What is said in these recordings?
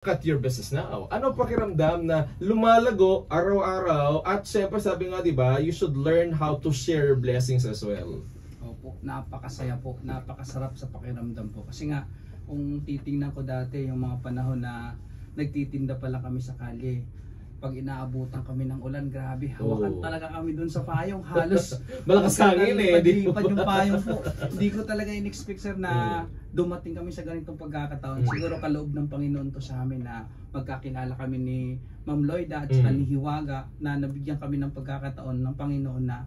At your business now. Ano pakiramdam na lumalago araw-araw at syempre sabi nga 'di ba, you should learn how to share blessings as well. Opo, napakasaya po, napakasarap sa pakiramdam po. Kasi nga kung titingnan ko dati yung mga panahon na nagtitinda pa lang kami sa kalye. Pag inaabutan kami ng ulan, grabe, hawakan talaga kami dun sa payong. Halos malakas hangin lipad yung payong po. Hindi ko talaga in-expect, sir, na dumating kami sa ganitong pagkakataon. Siguro kaloob ng Panginoon to sa amin na magkakilala kami ni Ma'am Lloyda at ni Hiwaga, na nabigyan kami ng pagkakataon ng Panginoon na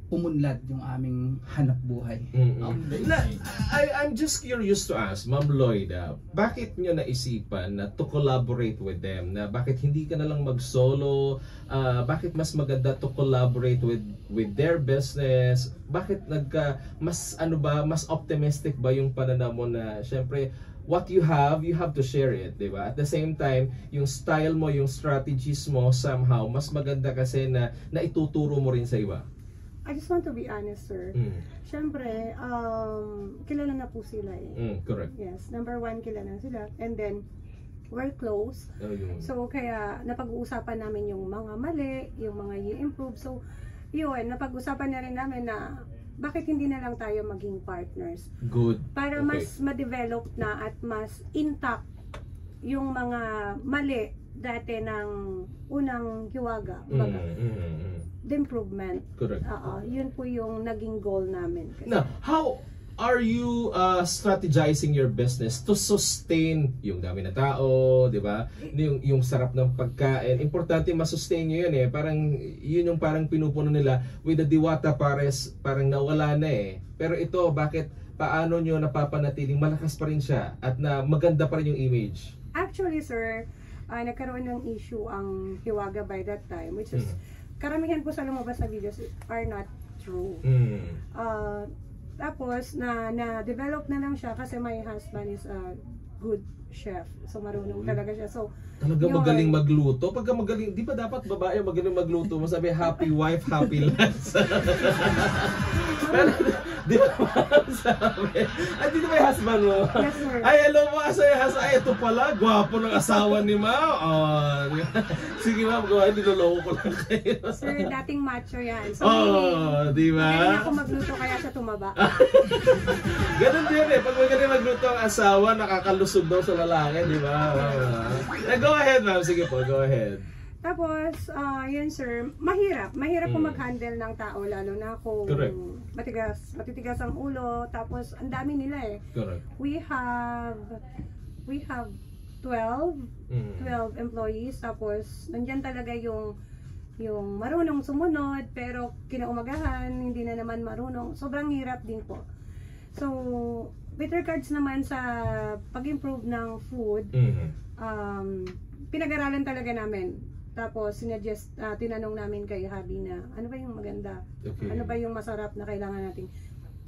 umunlad yung aming hanap buhay. I'm just curious to ask, Ma'am Lloyda, bakit nyo naisipan na to collaborate with them? Na bakit hindi ka na lang mag-solo? Bakit mas maganda to collaborate with their business? Bakit mas optimistic ba yung pananaw mo na syempre what you have to share it, di ba? At the same time, yung style mo, yung strategies mo, somehow mas maganda kasi na ituturo mo rin sa iba. I just want to be honest, sir. Siyempre, kilala na po sila eh. Correct. Yes, number one, kilala na sila. And then, we're close. So, kaya napag-uusapan namin yung mga mali, yung mga i-improve. So, yun, napag-usapan na rin namin na bakit hindi na lang tayo maging partners. Good. Para mas ma-develop na at mas intact yung mga mali dati ng unang Hiwaga. The improvement. Correct. Yun po yung naging goal namin. Now, how are you strategizing your business to sustain yung dami na tao, di ba? Yung sarap ng pagkain. Importante ma-sustain nyo yun eh. Parang, yun yung parang pinupuno nila with the Diwata Pares, parang nawala na eh. Pero ito, paano nyo napapanatiling malakas pa rin siya at na maganda pa rin yung image? Actually, sir, nagkaroon ng issue ang Hiwaga by that time, which is karamihan po sa lumabas na videos are not true. Tapos, na-develop na lang siya kasi my husband is a good chef. So, marunong talaga siya. So, talaga magaling magluto. Pagka magaling, di ba dapat babae magaling magluto? Masabi, happy wife, happy life. Pero, di ba sabi? Ay, dito ba yung husband mo? Yes, sir. Ay, hello mo, ay, ito pala, gwapo ng asawa ni Ma. Sige ma'am, niloloko ko lang kayo. Sir, dating macho yan. So, di ba? magaling ako magluto kaya siya tumaba. Ganun din eh. Pag magaling magluto ang asawa, nakakalusog daw sa lalaki, di ba? Go ahead ma'am, sige po, go ahead. Tapos, yun sir, mahirap po mag-handle ng tao, lalo na kung matitigas ang ulo, tapos ang dami nila eh. Correct. We have 12 employees, tapos nandyan talaga yung marunong sumunod, pero kinaumagahan, hindi na naman marunong. Sobrang hirap din po. So, with regards naman sa pag-improve ng food, pinag-aralan talaga namin. Tapos, tinanong namin kay Habi na, ano ba yung maganda? Ano ba yung masarap na kailangan nating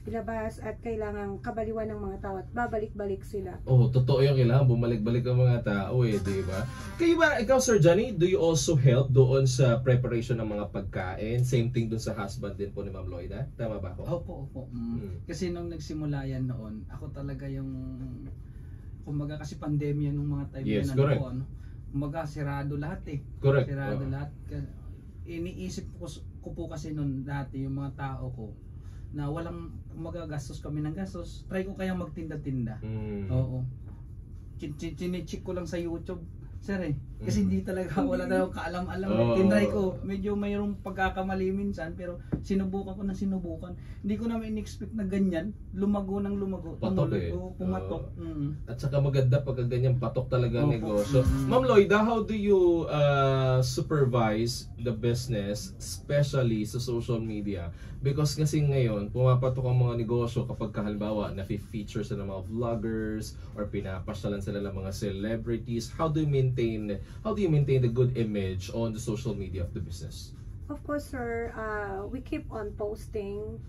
ilabas at kailangan kabaliwan ng mga tao at babalik-balik sila. Totoo yung kailangan bumalik-balik ang mga tao eh, di ba? Kayo ba, ikaw Sir Johnny, do you also help doon sa preparation ng mga pagkain? Same thing doon sa husband din po ni Ma'am Lloyda? Tama ba ako? Opo. Kasi nung nagsimula yan noon, ako talaga yung, kumbaga kasi pandemya nung mga time yes, na ano, kumbaga sirado lahat eh. Correct. Sirado lahat. Iniisip ko po kasi noon dati yung mga tao ko na walang magagastos kami ng gastos, try ko kaya magtinda-tinda. Oo. Chine-check ko lang sa YouTube, sir eh. Kasi hindi talaga, wala na akong kaalam-alam. Tinry ko, medyo mayroong pagkakamali minsan, pero sinubukan ko na sinubukan. Hindi ko naman in-expect na ganyan, lumago ng lumago. Patok eh. Pumatok. At saka maganda pagka ganyan, patok talaga ang negosyo. Ma'am Lloyda, how do you supervise the business, especially sa social media? Because kasi ngayon, pumapatok ang mga negosyo kapag halimbawa na-feature sila ng mga vloggers or pinapasyalan sila ng mga celebrities. How do you maintain the good image on the social media of the business? Of course, sir, we keep on posting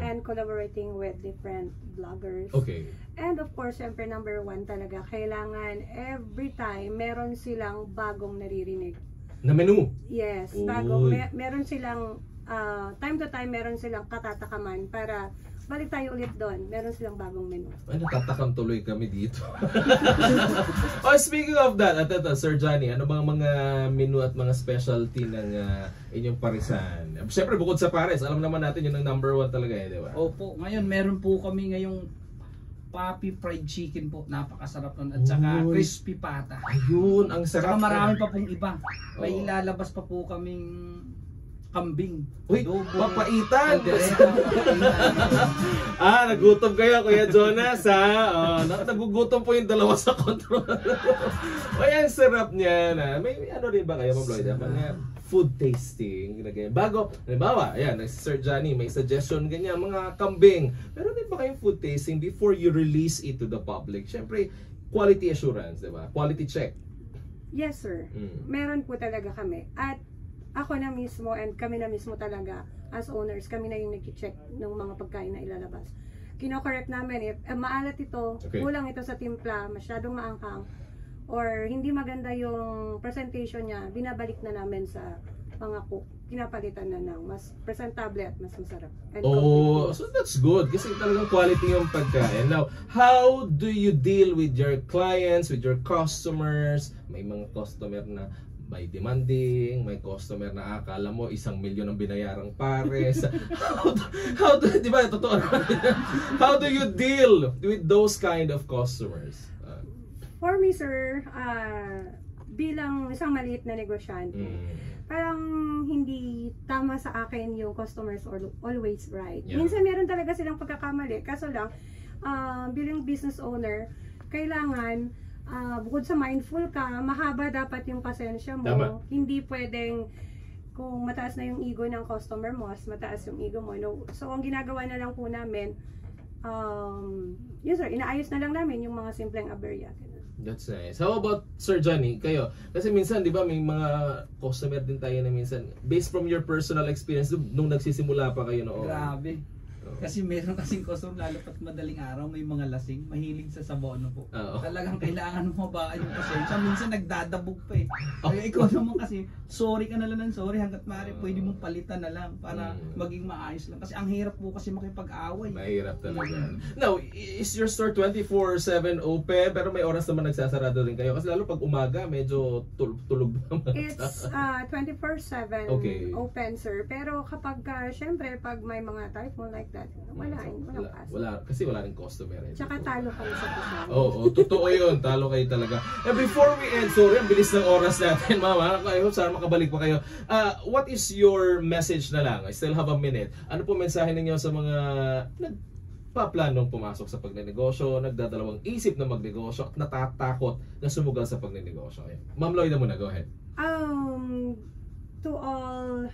and collaborating with different vloggers. Okay. And of course, syempre number one talaga, kailangan every time meron silang bagong naririnig. Na menu? Yes, bagong. Meron silang, time to time meron silang katatakaman para balik tayo ulit doon. Meron silang bagong menu. Ay, natatakam tuloy kami dito. Oh, speaking of that, ito, Sir Johnny, ano bang mga menu at mga specialty ng inyong parisan? Siyempre, bukod sa pares, alam naman natin yun ang number 1 talaga di ba? Opo, ngayon meron po kami ngayong Papi fried chicken po, napakasarap nun, at saka crispy pata. Ayun, ang sarap. Saka marami pa pong iba. May ilalabas pa po kaming kambing. Uy, papaitan! Papaitan. Nagutom kayo, Kuya Jonas, ha? Nagugutom po yung dalawa sa control. Ay, ang sarap niyan, ha? May ano rin ba kayo, Ma'am Lloyd? Food tasting. Bago, halimbawa, ayan, Sir Johnny, may suggestion ganyan, mga kambing. Pero din ba kayong food tasting before you release it to the public? Siyempre, quality assurance, di ba? Quality check. Yes, sir. Meron po talaga kami. At ako na mismo and kami na mismo talaga as owners, kami na yung nag-check ng mga pagkain na ilalabas. Kino-correct namin if maalat ito, kulang ito sa timpla, masyadong maanghang, or hindi maganda yung presentation niya, binabalik na namin sa mga cook. Pinapalitan na ng mas presentable at mas masarap. Oh, so that's good kasi talagang quality yung pagkain. Now, how do you deal with your clients, with your customers? May mga customer na may demanding, may customer na akala mo 1 milyon ang binayarang pares. How do, di ba, totoo how do you deal with those kind of customers? For me, sir, bilang isang maliit na negosyante, parang hindi tama sa akin yung customers always right. Yeah. Minsan meron talaga silang pagkakamali, kaso lang, bilang business owner, kailangan bukod sa mindful ka, mahaba dapat yung pasensya mo. Tama. Hindi pwedeng kung mataas na yung ego ng customer mo, mas mataas yung ego mo. No? So, ang ginagawa na lang po namin, yun sir, inaayos na lang namin yung mga simpleng aberya. That's nice. How about Sir Johnny, kayo? Kasi minsan, di ba, may mga customer din tayo na minsan, based from your personal experience, nung nagsisimula pa kayo noon. Grabe. Kasi meron kasing customer, lalo pat madaling araw, may mga lasing, mahilig sa sabono po. Talagang kailangan mo mabaan yung pasensya. Minsan nagdadabog pa eh. Kaya ikaw naman kasi, sorry ka na lang ng sorry hanggat maaari, pwede mong palitan na lang para maging maayos lang. Kasi ang hirap po kasi makipag-away. Mahirap talaga. Now, is your store 24/7 open? Pero may oras naman nagsasarado din kayo. Kasi lalo pag umaga, medyo tulog naman. It's 24/7 open, sir. Pero kapag, syempre, pag may mga typhoon like that, wala kasi wala ring customer. Tsaka talo kami sa puso. Oo, totoo yun. Talo kayo talaga. And before we end, sorry, ang bilis ng oras natin, mama. I hope sana makabalik pa kayo. What is your message na lang? I still have a minute. Ano po mensahe ninyo sa mga nagpaplanong pumasok sa pagnenegosyo, nagdadalawang isip na magnegosyo, at natatakot na sumugal sa pagnenegosyo? Ma'am Lloyd muna, go ahead. To all,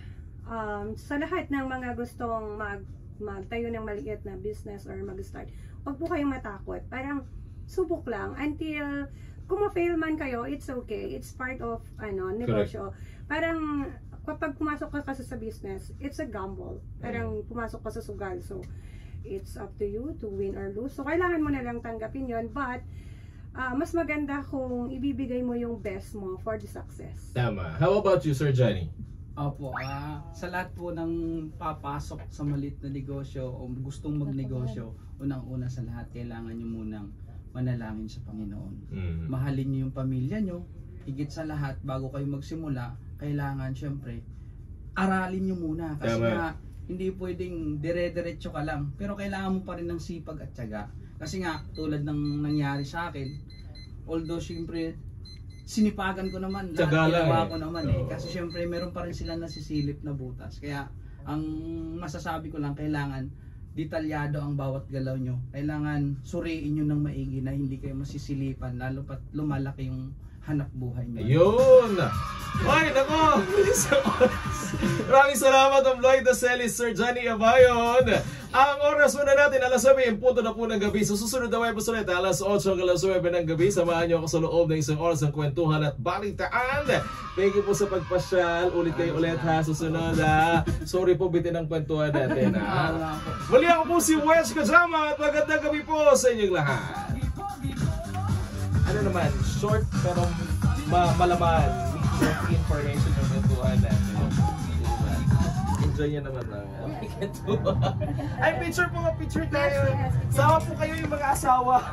sa lahat ng mga gustong magtayo ng maliit na business or mag-start, huwag po kayong matakot. Parang subok lang until kung ma-fail man kayo, it's okay. It's part of negosyo. Correct. Parang kapag pumasok ka kasi sa business, it's a gamble. Parang pumasok ka sa sugal. So, it's up to you to win or lose. So, kailangan mo na lang tanggapin yon. But, mas maganda kung ibibigay mo yung best mo for the success. Tama. How about you, Sir Johnny? Opo, sa lahat po ng papasok sa maliit na negosyo o gustong magnegosyo, unang-una sa lahat, kailangan nyo munang manalangin sa Panginoon. Mahalin nyo yung pamilya nyo, higit sa lahat, bago kayo magsimula, kailangan syempre, aralin nyo muna. Kasi nga, hindi pwedeng dire-diretso ka lang, pero kailangan mo pa rin ng sipag at tiyaga. Kasi nga, tulad ng nangyari sa akin, although syempre, sinipagan ko naman, lahat ginawa ko naman kasi syempre meron pa rin sila nasisilip na butas. Kaya ang masasabi ko lang, kailangan detalyado ang bawat galaw nyo. Kailangan suriin nyo ng maigi na hindi kayo masisilipan, lalo pat lumalaki yung hanap buhay nyo. Ayun! Ay, nako! Maraming salamat, Ma'am Lloyd Dacelis, Sir Johnny Abayon. Ang oras muna natin, alas 9, punto na po ng gabi. So, susunod na web ulit, alas 8 hanggang alas 9 ng gabi. Samahan nyo ako sa loob ng isang oras ng kwentuhan at balitaan. Thank you po sa pagpasyal. Ulit kayo ulit ha, susunod ha. Sorry po, bitin ang kwentuhan natin ha. Muli ako po si Wes Kajama at magandang gabi po sa inyong lahat. Ano naman, short pero malaman, with information yung kwentuhan natin. enjoy niya naman ng weekend. Ay, picture po, picture tayo. Yes, yes, picture. Sama po kayo yung mga asawa.